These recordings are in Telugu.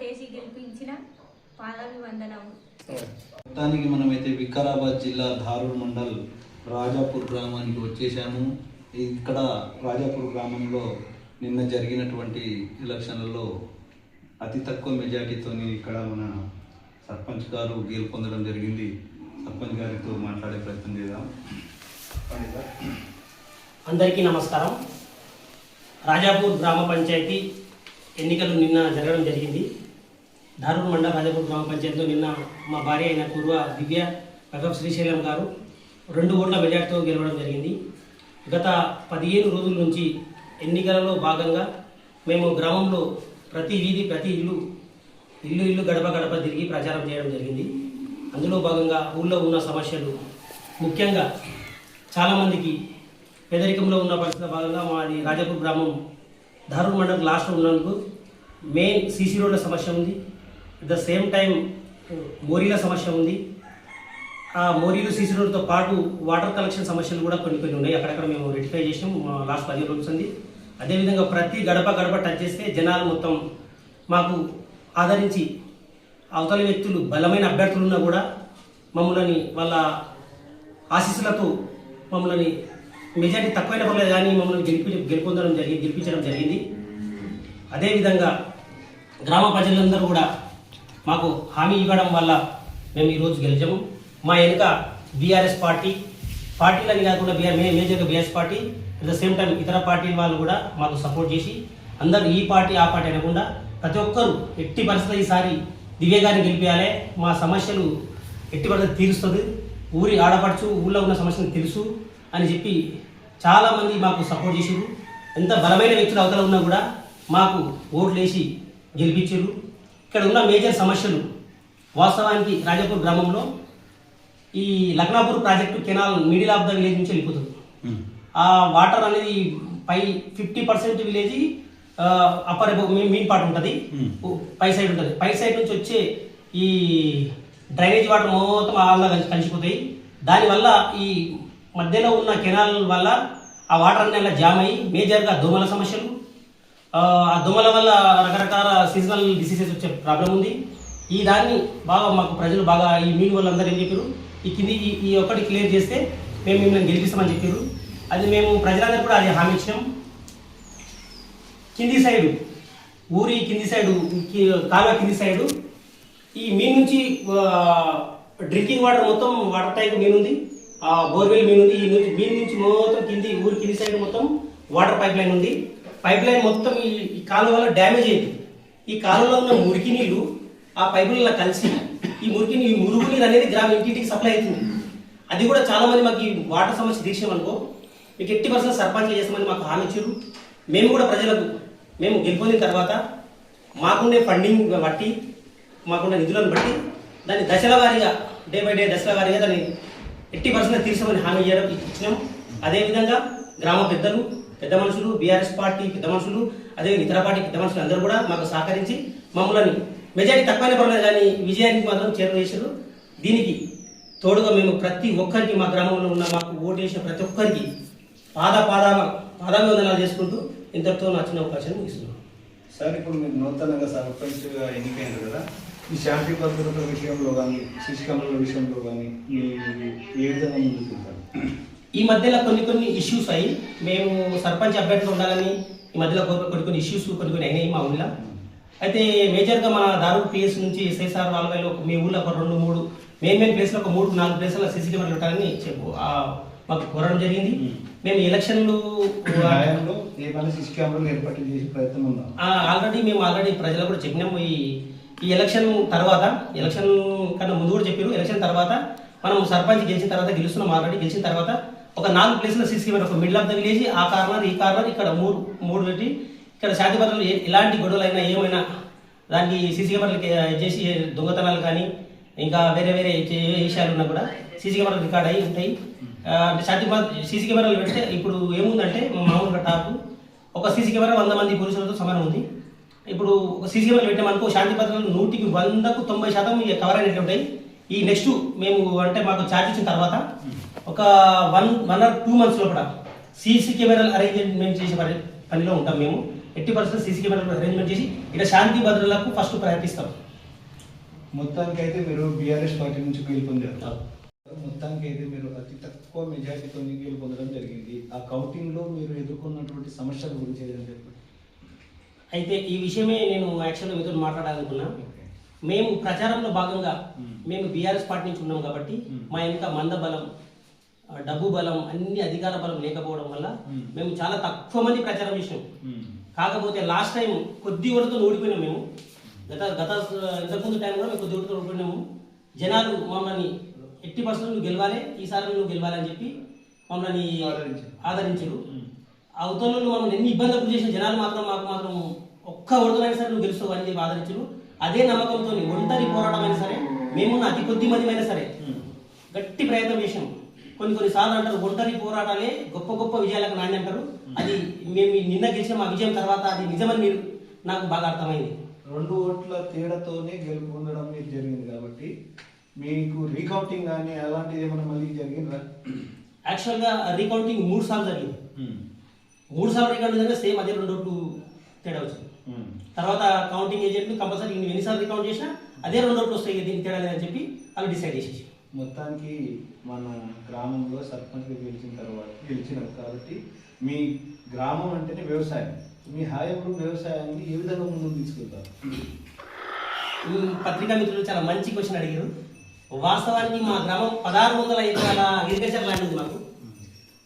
ఓట్లేసి గెలిపించిన పాదాభివందనము. మొత్తానికి మనమైతే వికారాబాద్ జిల్లా ధారూర్ మండల్ రాజాపూర్ గ్రామానికి వచ్చేసాము. ఇక్కడ రాజాపూర్ గ్రామంలో నిన్న జరిగినటువంటి ఎలక్షన్లలో అతి తక్కువ మెజార్టీతో ఇక్కడ మన సర్పంచ్ గారు గెలుపొందడం జరిగింది. సర్పంచ్ గారితో మాట్లాడే ప్రయత్నం చేద్దాం. అందరికీ నమస్కారం. రాజాపూర్ గ్రామ పంచాయతీ ఎన్నికలు నిన్న జరగడం జరిగింది. ధారూర్ మండల రాజాపూర్ గ్రామ పంచాయతీలో నిన్న మా భార్య అయిన పూర్వ దివ్య వైభవ్ శ్రీశైలం గారు 2 ఓట్ల మెజార్టీతో గెలవడం జరిగింది. గత 15 రోజుల నుంచి ఎన్నికలలో భాగంగా మేము గ్రామంలో ప్రతి వీధి ప్రతి ఇల్లు గడప గడప తిరిగి ప్రచారం చేయడం జరిగింది. అందులో భాగంగా ఊళ్ళో ఉన్న సమస్యలు, ముఖ్యంగా చాలామందికి పేదరికంలో ఉన్న పరిస్థితుల భాగంగా మాది రాజాపూర్ గ్రామం ధారూర్ మండలం లాస్ట్లో ఉన్నందుకు మెయిన్ సీసీ రోడ్ల సమస్య ఉంది. అట్ ద సేమ్ టైం మోరీల సమస్య ఉంది. ఆ మోరీలు సీసీ రోడ్తో పాటు వాటర్ కలెక్షన్ సమస్యలు కూడా కొన్ని ఉన్నాయి. అక్కడక్కడ మేము రెక్టిఫై చేసాం లాస్ట్ 15 రోజులు ఉంది. అదేవిధంగా ప్రతి గడప టచ్ చేస్తే జనాలు మొత్తం మాకు ఆదరించి అవతల వ్యక్తులు బలమైన అభ్యర్థులు ఉన్నా కూడా మమ్మల్ని వాళ్ళ ఆశీస్సులతో మమ్మల్ని మెజార్టీ తక్కువైన పర్లేదు కానీ మమ్మల్ని గెలిపించడం జరిగింది. అదేవిధంగా గ్రామ ప్రజలందరూ కూడా మాకు హామీ ఇవ్వడం వల్ల మేము ఈరోజు గెలిచాము. మా వెనుక బీఆర్ఎస్ పార్టీలని కాకుండా మేజర్గా BRS party, at the same time ఇతర పార్టీల వాళ్ళు కూడా మాకు సపోర్ట్ చేసి అందరూ ఈ పార్టీ ఆ పార్టీ అనకుండా ప్రతి ఒక్కరు ఎట్టి పరిస్థితులు ఈసారి దివ్య గారిని గెలిపించాలి, మా సమస్యలు ఎట్టి పరిస్థితులు తీరుస్తుంది, ఊరి ఆడపడుచు ఊళ్ళో ఉన్న సమస్యలు తెలుసు అని చెప్పి చాలామంది మాకు సపోర్ట్ చేసారు. ఎంత బలమైన వ్యక్తులు అవతల ఉన్నా కూడా మాకు ఓట్లు వేసి గెలిపించారు. ఇక్కడ ఉన్న మేజర్ సమస్యలు వాస్తవానికి రాజాపూర్ గ్రామంలో ఈ Laknapur project canal middle of the village నుంచి వెళ్ళిపోతుంది. ఆ వాటర్ అనేది 50% విలేజ్ అప్పర్ మెయిన్ పార్ట్ ఉంటుంది, పై సైడ్ ఉంటుంది. పై సైడ్ నుంచి వచ్చే ఈ డ్రైనేజ్ వాటర్ మొత్తం అలా కలిసిపోతాయి. దానివల్ల ఈ మధ్యలో ఉన్న కెనాల్ వల్ల ఆ వాటర్ అన్ని అలా జామ్ అయ్యి మేజర్గా దోమల సమస్యలు, ఆ దోమల వల్ల రకరకాల సీజనల్ డిసీజెస్ వచ్చే ప్రాబ్లం ఉంది. ఈ దాన్ని బాగా మాకు ప్రజలు బాగా ఈ మీన్ వాళ్ళందరూ ఏం చెప్పారు, ఈ కింది ఈ ఒక్కటి క్లియర్ చేస్తే మేము మిమ్మల్ని గెలిపిస్తామని చెప్పారు. అది మేము ప్రజలందరూ కూడా అది హామీ ఇచ్చినాం. కింది సైడు ఊరి కింది సైడు కాలువ కింది సైడు ఈ మీన్ నుంచి డ్రింకింగ్ వాటర్ మొత్తం వాటర్ ట్యాంక్ మీన్ ఉంది, ఆ బోర్వెల్ మీన్ ఉంది. ఈ మీన్ నుంచి మొత్తం ఊరి కింది సైడ్ మొత్తం వాటర్ పైప్ లైన్ ఉంది. పైప్ లైన్ మొత్తం ఈ కాలువ వల్ల డ్యామేజ్ అయింది. ఈ కాలువలో ఉన్న మురికి నీళ్లు ఆ పైపులలో కలిసి ఈ మురుగు నీరు అనేది గ్రామ ఇంటింటికి సప్లై అవుతుంది. అది కూడా చాలా మంది మాకు ఈ వాటర్ సమస్య తీర్చామనుకో మీకు 80% సర్పంచ్ చేస్తామని మాకు హామీ ఇచ్చారు. మేము కూడా ప్రజలకు మేము గెలుపొందిన తర్వాత మాకుండే ఫండింగ్ బట్టి మాకుండే నిధులను బట్టి దాన్ని దశల వారీగా డే బై డే దశల వారీగా దాన్ని 80% తీర్చామని హామీ ఇచ్చినాం. అదేవిధంగా గ్రామ పెద్ద మనుషులు, బీఆర్ఎస్ పార్టీ పెద్ద మనుషులు, అదే ఇతర పార్టీ పెద్ద మనుషులు అందరూ కూడా మాకు సహకరించి మమ్మల్ని మెజారిటీ తక్కువైన పర్లేదు కానీ విజయానికి మాత్రం చేరువేశారు. దీనికి తోడుగా మేము ప్రతి ఒక్కరికి మా గ్రామంలో ఉన్న మాకు ఓటు వేసిన ప్రతి ఒక్కరికి పాదాభివందనాలు చేసుకుంటూ ఇంతటితో నా చిన్న అవకాశాన్ని ముగిస్తున్నాం. సార్, ఇప్పుడు మీరు నూతనంగా సర్పంచ్గా ఎన్నికైనారు కదా, ఈ శాంతి భద్రతల విషయంలో కానీ సీసీ కెమెరాల విషయంలో కానీ ఏ విధంగా ముందుకుంటారు? ఈ మధ్యలో కొన్ని ఇష్యూస్ అయ్యి మేము సర్పంచ్ అభ్యర్థులు ఉండాలని ఈ మధ్యలో కొన్ని ఇష్యూస్ కొన్ని అయినాయి మా ఊళ్ళో. అయితే మేజర్గా మన ధారూర్ పిఎస్ నుంచి ఎస్ఐసార్ వాళ్ళలో మీ ఊళ్ళో ఒక 2-3 మెయిన్ ప్లేస్లో ఒక 3-4 ప్లేస్లో సీసీ కెమెరాలు ఉంటారని మాకు కోరడం జరిగింది. మేము ఎలక్షన్లు ఆల్రెడీ ప్రజలకు కూడా చెప్పినాము. ఈ ఎలక్షన్ కన్నా ముందు కూడా చెప్పారు. ఎలక్షన్ తర్వాత మనం సర్పంచ్ గెలిచిన తర్వాత గెలుస్తున్నాం. ఆల్రెడీ గెలిచిన తర్వాత ఒక 4 ప్లేస్లో సీసీ కెమెరా, ఒక మిడిల్ ఆఫ్ ద విలేజ్, ఆ కార్నర్ ఈ కార్నర్, ఇక్కడ మూడు పెట్టి ఇక్కడ శాంతి భద్రతలు ఎలాంటి గొడవలు అయినా ఏమైనా దానికి సీసీ కెమెరాలు చేసి దొంగతనాలు కానీ ఇంకా వేరే విషయాలు ఉన్నా కూడా సీసీ కెమెరాలు రికార్డ్ అయ్యి ఉంటాయి. సీసీ కెమెరాలు పెడితే ఇప్పుడు ఏముందంటే మామూలుగా టాప్ ఒక సీసీ కెమెరా 100 మంది పోలీసులతో సమానం ఉంది. ఇప్పుడు ఒక సీసీ కెమెరాలు పెట్టామనుకో శాంతి భద్రతలు 100కు 90% కవర్ అయినట్టు ఉంటాయి. ఈ నెక్స్ట్ మేము అంటే మాకు ఛార్జ్ ఇచ్చిన తర్వాత ఒక 1 or 2 months లోపల సీసీ కెమెరాలు అరేంజ్మెంట్ చేసే పనిలో ఉంటాం. మేము 80% సీసీ కెమెరాలు అరేంజ్మెంట్ చేసి ఇక్కడ శాంతి భద్రతలకు ఫస్ట్ ప్రయత్నిస్తాం. మొత్తానికి అయితే మీరు బీఆర్ఎస్ పార్టీ నుంచి గెలుపొందారు. మొత్తానికి అయితే మీరు అతి తక్కువ మెజార్టీతో గెలుపొందడం జరిగింది. ఆ కౌంటింగ్లో మీరు ఎదుర్కొన్నటువంటి సమస్యల గురించి ఏదైనా చెప్పండి. అయితే ఈ విషయమే నేను యాక్చువల్గా మీతో మాట్లాడాలనుకున్నా. మేము ప్రచారంలో భాగంగా మేము బీఆర్ఎస్ పార్టీ నుంచి ఉన్నాం కాబట్టి మా ఇంకా మంద బలం, డబ్బు బలం, అన్ని అధికార బలం లేకపోవడం వల్ల మేము చాలా తక్కువ మంది ప్రచారం చేసినాం. కాకపోతే లాస్ట్ టైం కొద్ది ఓటుతో ఓడిపోయినాం. మేము ఇంతకుముందు టైం కూడా మేము కొద్ది ఓటుతో ఓడిపోయినాము. జనాలు మమ్మల్ని 80% నువ్వు గెలవాలి, ఈసారి నువ్వు గెలవాలి అని చెప్పి మమ్మల్ని ఆదరించారు. అవతల మమ్మల్ని ఎన్ని ఇబ్బందులు గురి చేసిన జనాలు మాత్రం మాకు ఒక్క ఓటుతోనైనా సరే నువ్వు గెలుస్తావు అని చెప్పి ఆదరించారు. అదే నమ్మకంతో ఒంటరి పోరాటం అయినా సరే మేమున్న అతి కొద్ది మంది అయినా సరే గట్టి ప్రయత్నం చేసాం. కొన్నిసార్లు అంటారు ఒంటరి పోరాటాలే గొప్ప గొప్ప విజయాలకు నాణ్యం అంటారు. అది మేము నిన్న గెలిచిన మా విజయం తర్వాత అది నిజమని మీరు నాకు బాగా అర్థమైంది. 2 ఓట్ల తేడాతోనే గెలుపొందడం మీకు జరిగింది కాబట్టి మీకు రీకౌంటింగ్ కానీ అలాంటిది ఏమైనా మళ్ళీ జరిగిందా? యాక్చువల్గా రీకౌంటింగ్ 3 సార్లు జరిగింది. 3 సార్లు రీకౌంటింగ్ జరిగితే సేమ్ అదే 2 ఓట్లు తేడా వచ్చింది. తర్వాత కౌంటింగ్ ఏజెంట్లు కంపల్సరీ నువ్వు ఎన్నిసార్లు రికౌంట్ చేసినా అదే 2 ఓట్లు వస్తాయి, దీనికి తేడా లేదని చెప్పి వాళ్ళు డిసైడ్ చేసేసి. మొత్తానికి మన గ్రామంలో సర్పంచ్గా గెలిచినారు కాబట్టి మీ గ్రామం అంటేనే వ్యవసాయం. మీ హాయంలో వ్యవసాయాన్ని ఏ విధంగా ముందుకు తీసుకెళ్తారు? పత్రికా మిత్రులు చాలా మంచి క్వశ్చన్ అడిగారు. వాస్తవానికి మా గ్రామం 1600 ఎకరాల అగ్రికల్చర్ ల్యాండ్ ఉంది. మాకు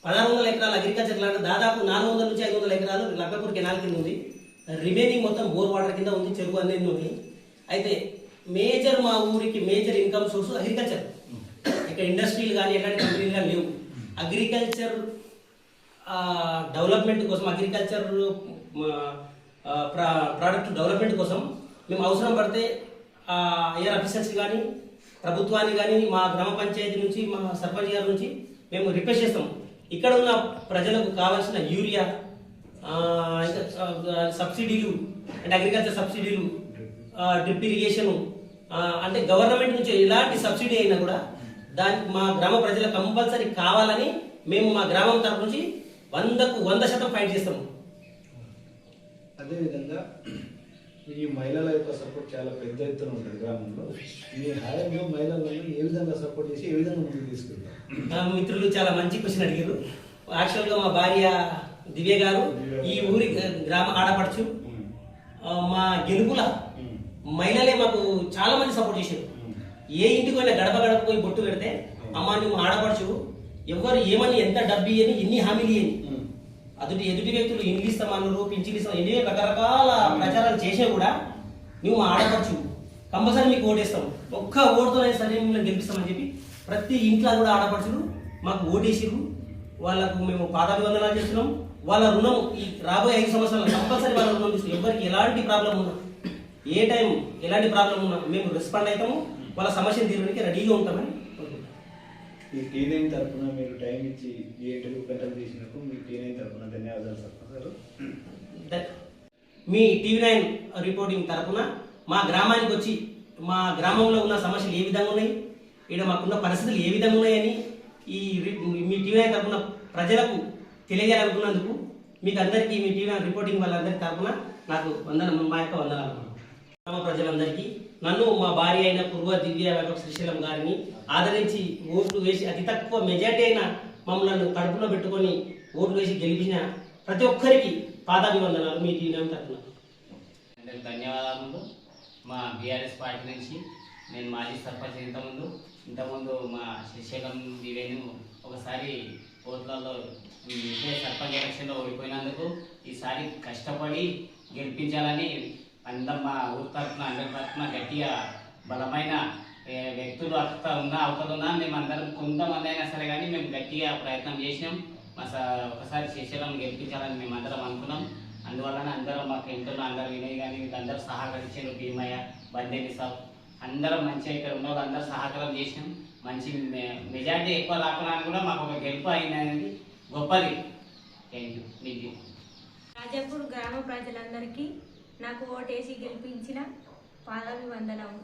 1600 ఎకరాల అగ్రికల్చర్ ల్యాండ్ దాదాపు 400 నుంచి 500 ఎకరాలు లక్కపూర్ కెనాల్ కింద ఉంది. రిమైనింగ్ మొత్తం బోర్ వాటర్ కింద ఉంది, చెరువు అనేది ఉంది. అయితే మా ఊరికి మేజర్ ఇన్కమ్ సోర్స్ అగ్రికల్చర్. ఇక్కడ ఇండస్ట్రీలు కానీ ఎలాంటి కంపెనీలు కానీ లేవు. అగ్రికల్చర్ డెవలప్మెంట్ కోసం, అగ్రికల్చర్ ప్రోడక్ట్ డెవలప్మెంట్ కోసం మేము అవసరం పడితే ఐఆర్ ఆఫీసర్స్ కానీ ప్రభుత్వాన్ని కానీ మా గ్రామ పంచాయతీ నుంచి మా సర్పంచ్ గారి నుంచి మేము రిక్వెస్ట్ చేస్తాం. ఇక్కడ ఉన్న ప్రజలకు కావాల్సిన యూరియా, సబ్సిడీలు అంటే అగ్రికల్చర్ సబ్సిడీలు, డ్రిప్ ఇరిగేషన్, అంటే గవర్నమెంట్ నుంచి ఎలాంటి సబ్సిడీ అయినా కూడా దానికి మా గ్రామ ప్రజలకు కంపల్సరీ కావాలని మేము మా గ్రామం తరపు నుంచి 100% ఫైట్ చేస్తాము. అదేవిధంగా ఈ మహిళల యొక్క సపోర్ట్ చాలా పెద్ద ఎత్తున ఉంటుంది గ్రామంలో. మీ హాయంలో మహిళలను ఏ విధంగా సపోర్ట్ చేసి ఏ విధంగా ముందుకు తీసుకెళ్తారు? మిత్రులు చాలా మంచి క్వశ్చన్ అడిగారు. యాక్చువల్గా మా భార్య దివ్య గారు ఈ ఊరి గ్రామ ఆడపడుచు. మా గెలుపుల మహిళలే మాకు చాలా మంది సపోర్ట్ చేశారు. ఏ ఇంటికి పోయినా గడప గడప పోయి బొట్టు పెడితే అమ్మ నువ్వు ఆడపడుచు, ఎవరు ఏమని ఎంత డబ్బు ఇయ్యని ఎన్ని హామీలు ఇయ్యని ఎదుటి వ్యక్తులు ఇండ్లు ఇస్తామన్నారు, పింఛన్లు ఇస్తాం, ఎన్ని రకరకాల ప్రచారాలు చేసే కూడా నువ్వు మా ఆడపడుచు, కంపల్సరీ మీకు ఓటేస్తాం, ఒక్క ఓటుతో సరే మిమ్మల్ని గెలిపిస్తామని చెప్పి ప్రతి ఇంట్లో కూడా ఆడపడుచులు మాకు ఓటేసిరు. వాళ్ళకు మేము పాదాభివందనాలు చేస్తున్నాం. వాళ్ళ రుణం ఈ రాబోయే 5 సంవత్సరాలు కంపల్సరీ వాళ్ళ రుణం తీసుకుని ఎవరికి ఎలాంటి ప్రాబ్లం ఉన్నా, ఏ టైం ఎలాంటి ప్రాబ్లం ఉన్నా మేము రెస్పాండ్ అవుతాము. వాళ్ళ సమస్యను తీరడానికి రెడీగా ఉంటామని ఈ టీ9 తరఫున మీరు టైం ఇచ్చి ఈ ఇంటర్వ్యూ కంటెంట్ చేసినందుకు మీ టీ9 తరఫున ధన్యవాదాలు సార్. మీ టీవీ9 రిపోర్టింగ్ తరఫున మా గ్రామానికి వచ్చి మా గ్రామంలో ఉన్న సమస్యలు ఏ విధంగా ఉన్నాయి, ఇక్కడ మాకున్న పరిస్థితులు ఏ విధంగా ఉన్నాయని మీ టీవీ9 తరఫున ప్రజలకు తెలియజేయాలనుకున్నందుకు మీకు అందరికీ మీ టీవీ9 రిపోర్టింగ్ వాళ్ళందరి తరఫున నాకు మా యొక్క వందనాలు. గ్రామ ప్రజలందరికీ నన్ను మా భార్య అయిన పూర్వ దివ్య శ్రీశైలం గారిని ఆదరించి ఓట్లు వేసి అతి తక్కువ మెజార్టీ అయిన మమ్మల్ని కడుపులో పెట్టుకొని ఓట్లు వేసి గెలిపించిన ప్రతి ఒక్కరికి పాదాభివందనాలు మీ టీవీ9 తరఫున. ధన్యవాదాలు. మా బీఆర్ఎస్ పార్టీ నుంచి నేను మాజీ సర్పంచ్. ఇంతకుముందు మా శ్రీశైలం దివ్యను ఒకసారి ఓట్లలో సర్పంచ్ ఎలక్షన్లో ఓడిపోయినందుకు ఈసారి కష్టపడి గెలిపించాలని మా ఊరి తరఫున అందరి తరఫున గట్టిగా బలమైన వ్యక్తులు అవతలున్నా మేమందరం కొంతమంది అయినా సరే కానీ మేము గట్టిగా ప్రయత్నం చేసినాం. ఒకసారి శ్రీశైలం గెలిపించాలని మేము అందరం అనుకున్నాం. అందువలన అందరం మాకు ఇంట్లో అందరూ వినయ్ కానీ అందరూ సహకరించారు. భీమయ్య, బందేని సాబ్ అందరం మంచిగా ఇక్కడ ఉన్న వాళ్ళు అందరూ సహకారం చేసినాం. మంచి మెజార్టీ ఎక్కువ రాకుండా కూడా మాకు ఒక గెలుపు అయింది అనేది గొప్పది. Thank you. రాజాపూర్ గ్రామ ప్రజలందరికీ నాకు ఓటేసి గెలిపించిన పాదాభివందనము.